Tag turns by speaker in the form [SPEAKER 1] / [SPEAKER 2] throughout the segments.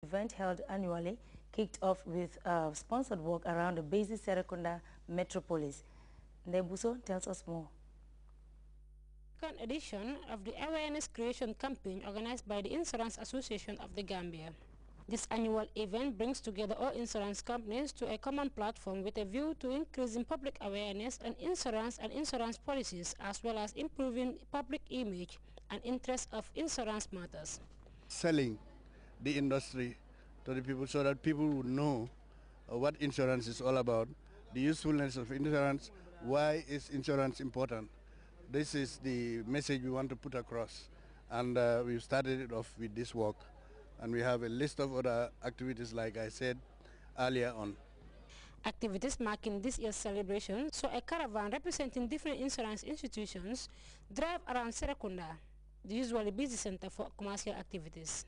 [SPEAKER 1] event held annually kicked off with sponsored work around the busy Serekunda metropolis. Nebuso tells us more.
[SPEAKER 2] Second edition of the awareness creation campaign organized by the Insurance Association of the Gambia. This annual event brings together all insurance companies to a common platform with a view to increasing public awareness on insurance and insurance policies, as well as improving public image and interest of insurance matters.
[SPEAKER 3] Selling the industry to the people so that people would know what insurance is all about, the usefulness of insurance, why is insurance important. This is the message we want to put across, and we've started it off with this work, and we have a list of other activities like I said earlier on.
[SPEAKER 2] Activities marking this year's celebration saw a caravan representing different insurance institutions drive around Serekunda, the usually busy center for commercial activities.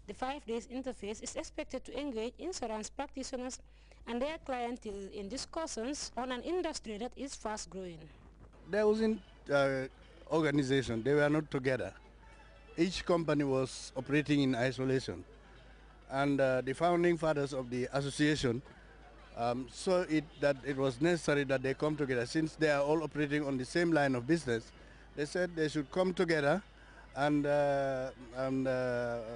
[SPEAKER 2] The 5 days interface is expected to engage insurance practitioners and their clientele in discussions on an industry that is fast growing.
[SPEAKER 3] There wasn't organization, they were not together. Each company was operating in isolation. And the founding fathers of the association saw that it was necessary that they come together. Since they are all operating on the same line of business, they said they should come together and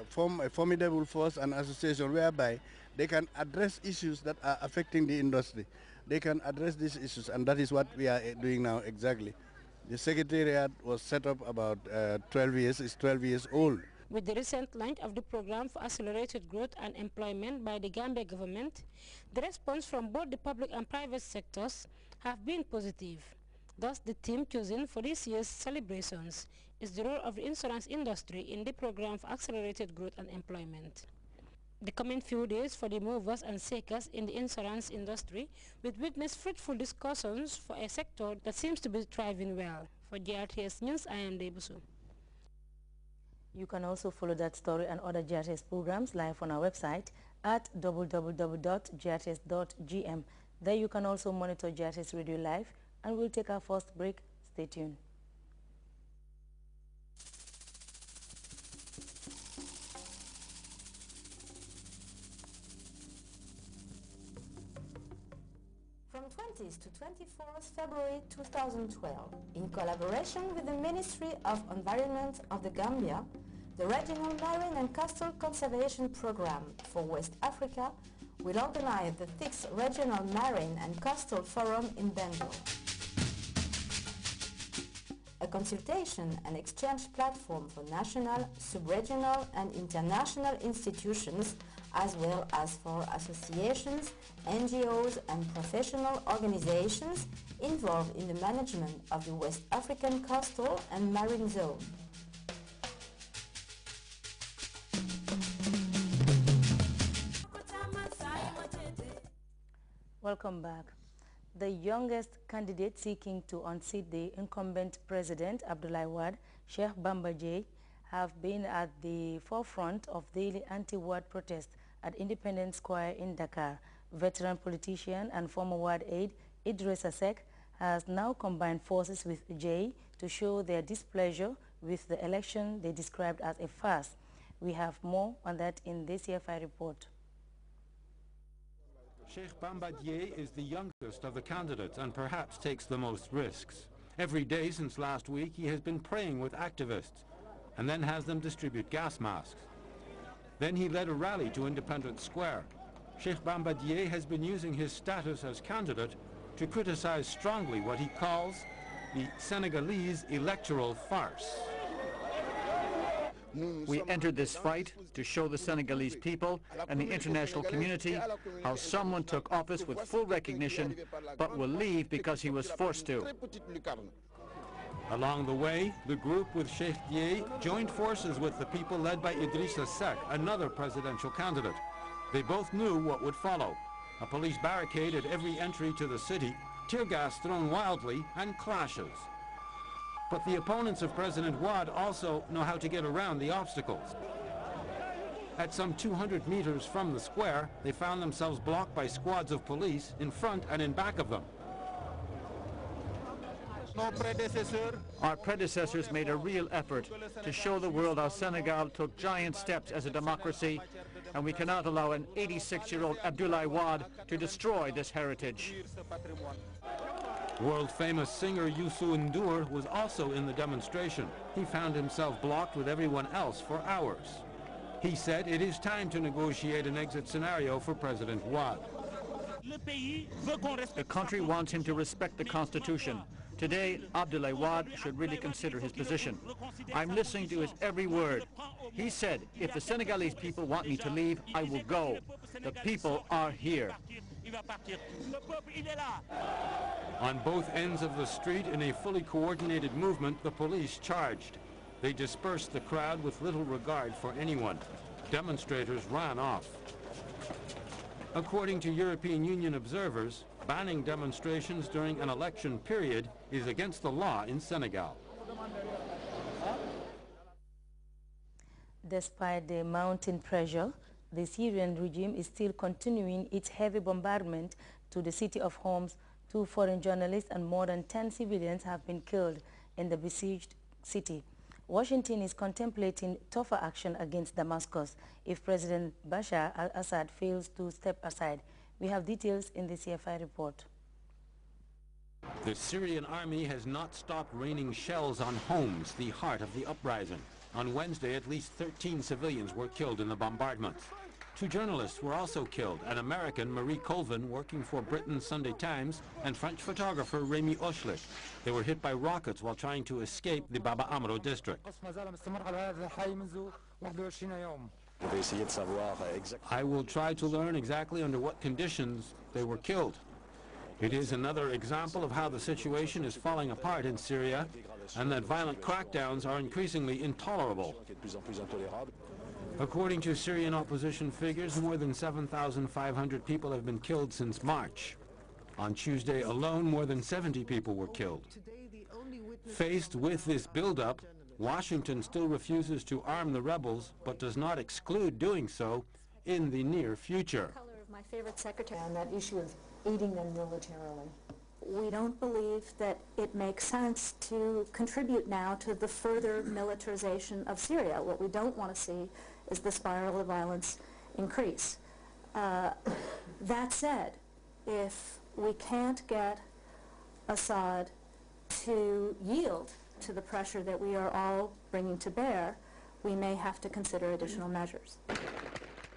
[SPEAKER 3] form a formidable force and association whereby they can address issues that are affecting the industry. They can address these issues, and that is what we are doing now exactly. The secretariat was set up about 12 years, it's 12 years old.
[SPEAKER 2] With the recent launch of the program for accelerated growth and employment by the Gambia government, the response from both the public and private sectors have been positive. Thus, the theme chosen for this year's celebrations is the role of the insurance industry in the program for accelerated growth and employment. The coming few days for the movers and shakers in the insurance industry will witness fruitful discussions for a sector that seems to be thriving well. For GRTS News, I am Debusu.
[SPEAKER 1] You can also follow that story and other GRTS programs live on our website at www.grts.gm. There you can also monitor GRTS Radio Live, and we'll take our first break. Stay tuned.
[SPEAKER 4] From 20th to 24th February 2012, in collaboration with the Ministry of Environment of the Gambia, the Regional Marine and Coastal Conservation Program for West Africa will organize the 6th Regional Marine and Coastal Forum in Bengal. A consultation and exchange platform for national, sub-regional and international institutions, as well as for associations, NGOs and professional organizations involved in the management of the West African coastal and marine zone.
[SPEAKER 1] Welcome back. The youngest candidate seeking to unseat the incumbent president, Abdoulaye Wade, Sheikh Bamba Dièye, have been at the forefront of daily anti-Wade protests at Independence Square in Dakar. Veteran politician and former Wade aide Idrissa Seck has now combined forces with Dièye to show their displeasure with the election they described as a farce. We have more on that in this CFI report.
[SPEAKER 5] Sheikh Bamba Dièye is the youngest of the candidates and perhaps takes the most risks. Every day since last week he has been praying with activists and then has them distribute gas masks. Then he led a rally to Independence Square. Sheikh Bamba Dièye has been using his status as candidate to criticize strongly what he calls the Senegalese electoral farce.
[SPEAKER 6] We entered this fight to show the Senegalese people and the international community how someone took office with full recognition but will leave because he was forced to.
[SPEAKER 5] Along the way, the group with Sheikh Dièye joined forces with the people led by Idrissa Seck, another presidential candidate. They both knew what would follow: a police barricade at every entry to the city, tear gas thrown wildly, and clashes. But the opponents of President Wade also know how to get around the obstacles. At some 200 meters from the square, they found themselves blocked by squads of police in front and in back of them.
[SPEAKER 6] Our predecessors made a real effort to show the world how Senegal took giant steps as a democracy, and we cannot allow an 86-year-old Abdoulaye Wade to destroy this heritage.
[SPEAKER 5] World-famous singer Youssou N'Dour was also in the demonstration. He found himself blocked with everyone else for hours. He said it is time to negotiate an exit scenario for President Wade.
[SPEAKER 6] The country wants him to respect the Constitution. Today, Abdoulaye Wade should really consider his position. I'm listening to his every word. He said, if the Senegalese people want me to leave, I will go. The people are here.
[SPEAKER 5] On both ends of the street, in a fully coordinated movement, the police charged. They dispersed the crowd with little regard for anyone. Demonstrators ran off. According to European Union observers, banning demonstrations during an election period is against the law in Senegal.
[SPEAKER 1] Despite the mounting pressure, the Syrian regime is still continuing its heavy bombardment to the city of Homs. 2 foreign journalists and more than 10 civilians have been killed in the besieged city. Washington is contemplating tougher action against Damascus if President Bashar al-Assad fails to step aside. We have details in the CFI report.
[SPEAKER 5] The Syrian army has not stopped raining shells on Homs, the heart of the uprising. On Wednesday, at least 13 civilians were killed in the bombardment. 2 journalists were also killed, an American, Marie Colvin, working for Britain's Sunday Times, and French photographer Rémi Ochlik. They were hit by rockets while trying to escape the Baba Amro district. I will try to learn exactly under what conditions they were killed. It is another example of how the situation is falling apart in Syria and that violent crackdowns are increasingly intolerable. According to Syrian opposition figures, more than 7,500 people have been killed since March. On Tuesday alone, more than 70 people were killed. Faced with this buildup, Washington still refuses to arm the rebels, but does not exclude doing so in the near future.
[SPEAKER 7] My favorite secretary on that issue of aiding them militarily. We don't believe that it makes sense to contribute now to the further militarization of Syria. What we don't want to see is the spiral of violence increase. That said, if we can't get Assad to yield to the pressure that we are all bringing to bear, we may have to consider additional measures.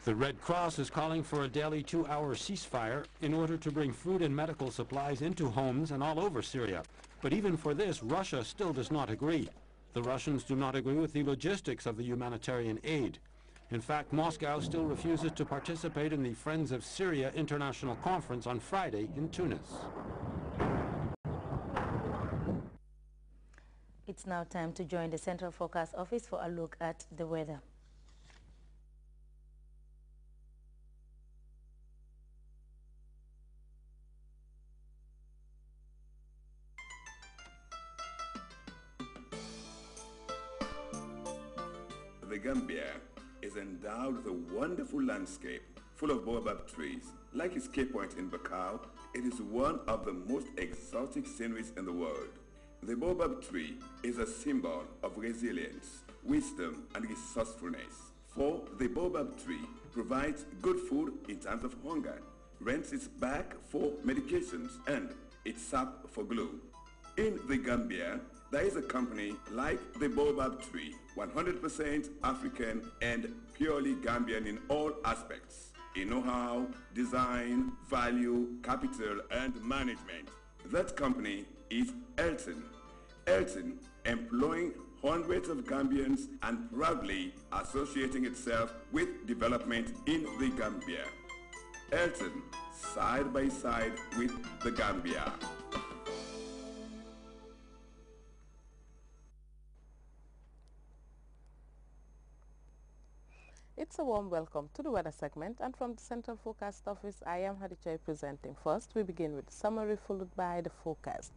[SPEAKER 5] The Red Cross is calling for a daily 2-hour ceasefire in order to bring food and medical supplies into Homs and all over Syria. But even for this, Russia still does not agree. The Russians do not agree with the logistics of the humanitarian aid. In fact, Moscow still refuses to participate in the Friends of Syria International Conference on Friday in Tunis.
[SPEAKER 1] It's now time to join the Central Forecast Office for a look at the weather.
[SPEAKER 8] The Gambia is endowed with a wonderful landscape full of baobab trees. Like its Cape Point in Bakau, it is one of the most exotic sceneries in the world. The baobab tree is a symbol of resilience, wisdom, and resourcefulness. For the baobab tree provides good food in times of hunger, rents its bark for medications, and its sap for glue. In the Gambia, there is a company like the baobab tree, 100% African and purely Gambian in all aspects, in know-how, design, value, capital, and management. That company is Elton. Elton, employing hundreds of Gambians and proudly associating itself with development in the Gambia. Elton, side by side with the Gambia.
[SPEAKER 9] It's a warm welcome to the weather segment, and from the Central Forecast Office, I am Hadichai presenting. First, we begin with the summary followed by the forecast.